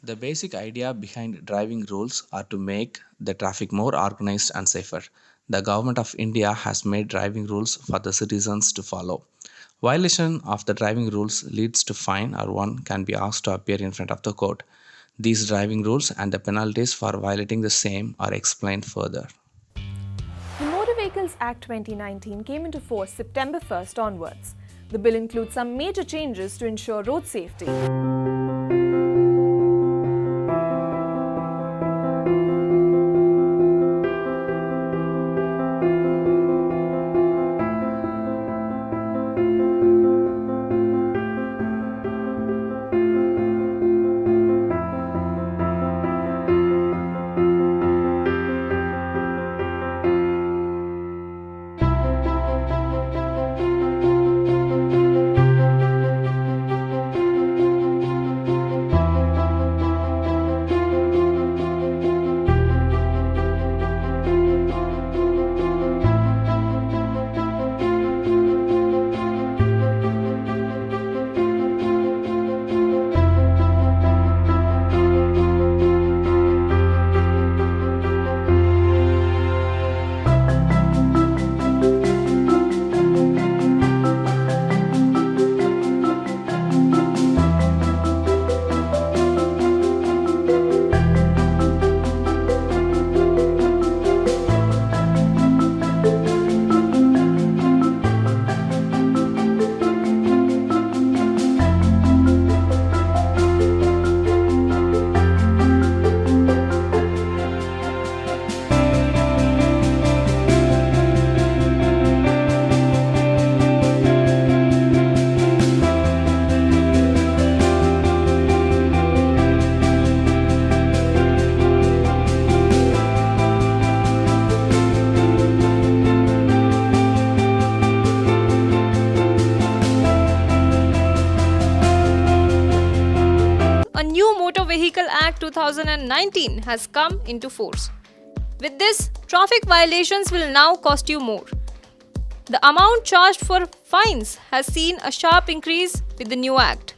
The basic idea behind driving rules are to make the traffic more organized and safer. The government of India has made driving rules for the citizens to follow. Violation of the driving rules leads to fine or one can be asked to appear in front of the court. These driving rules and the penalties for violating the same are explained further. The Motor Vehicles Act 2019 came into force September 1st onwards. The bill includes some major changes to ensure road safety. A new Motor Vehicle Act 2019 has come into force. With this, traffic violations will now cost you more. The amount charged for fines has seen a sharp increase with the new act.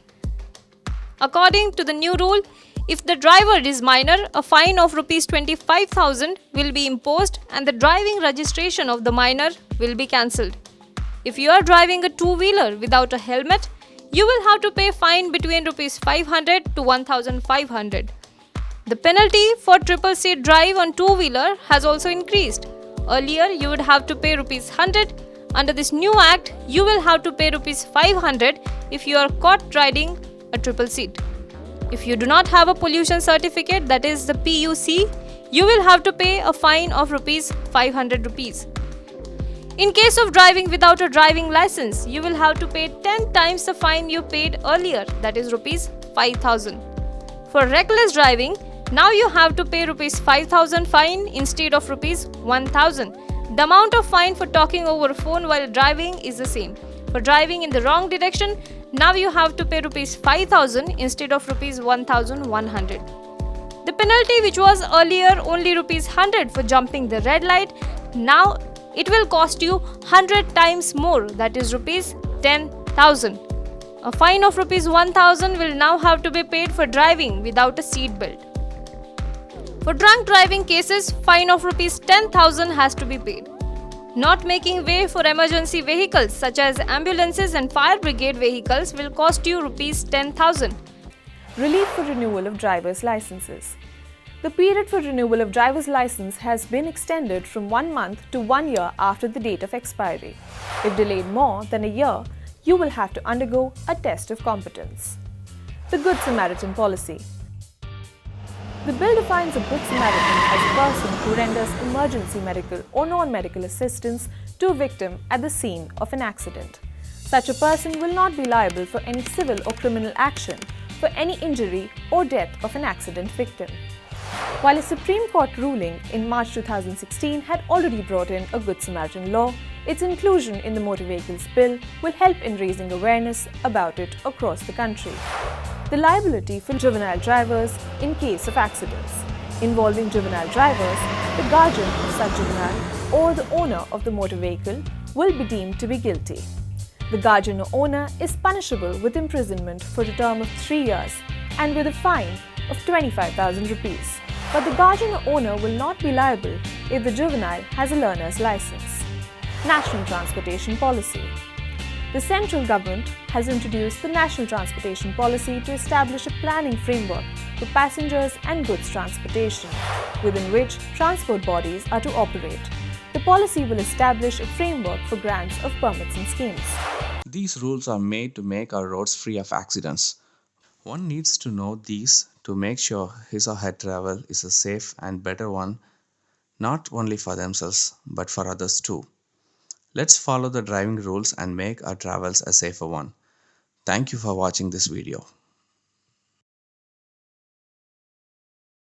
According to the new rule, if the driver is minor, a fine of Rs 25,000 will be imposed and the driving registration of the minor will be cancelled. If you are driving a two-wheeler without a helmet, you will have to pay fine between Rs 500 to 1,500. The penalty for triple seat drive on two-wheeler has also increased. Earlier, you would have to pay Rs 100. Under this new act, you will have to pay Rs 500 if you are caught riding a triple seat. If you do not have a pollution certificate, that is the PUC, you will have to pay a fine of Rs 500 rupees. In case of driving without a driving license, you will have to pay 10 times the fine you paid earlier, that is Rs 5,000. For reckless driving, now you have to pay Rs 5,000 fine instead of Rs 1,000. The amount of fine for talking over a phone while driving is the same. For driving in the wrong direction, now you have to pay Rs 5,000 instead of Rs 1,100. The penalty, which was earlier only Rs 100 for jumping the red light, now it will cost you 100 times more, that is Rs 10,000. A fine of Rs 1,000 will now have to be paid for driving without a seat belt. For drunk driving cases, fine of Rs 10,000 has to be paid. Not making way for emergency vehicles such as ambulances and fire brigade vehicles will cost you Rs 10,000. Relief for renewal of driver's licenses. The period for renewal of driver's license has been extended from 1 month to 1 year after the date of expiry. If delayed more than a year, you will have to undergo a test of competence. The Good Samaritan Policy. The bill defines a Good Samaritan as a person who renders emergency medical or non-medical assistance to a victim at the scene of an accident. Such a person will not be liable for any civil or criminal action for any injury or death of an accident victim. While a Supreme Court ruling in March 2016 had already brought in a Good Samaritan law, its inclusion in the Motor Vehicles Bill will help in raising awareness about it across the country. The liability for juvenile drivers in case of accidents. Involving juvenile drivers, the guardian of such juvenile or the owner of the motor vehicle will be deemed to be guilty. The guardian or owner is punishable with imprisonment for a term of 3 years and with a fine of 25,000 rupees. But the guardian or owner will not be liable if the juvenile has a learner's license. National Transportation Policy. The central government has introduced the National Transportation Policy to establish a planning framework for passengers and goods transportation, within which transport bodies are to operate. The policy will establish a framework for grants of permits and schemes. These rules are made to make our roads free of accidents. One needs to know these to make sure his or her travel is a safe and better one, not only for themselves but for others too. Let's follow the driving rules and make our travels a safer one. Thank you for watching this video.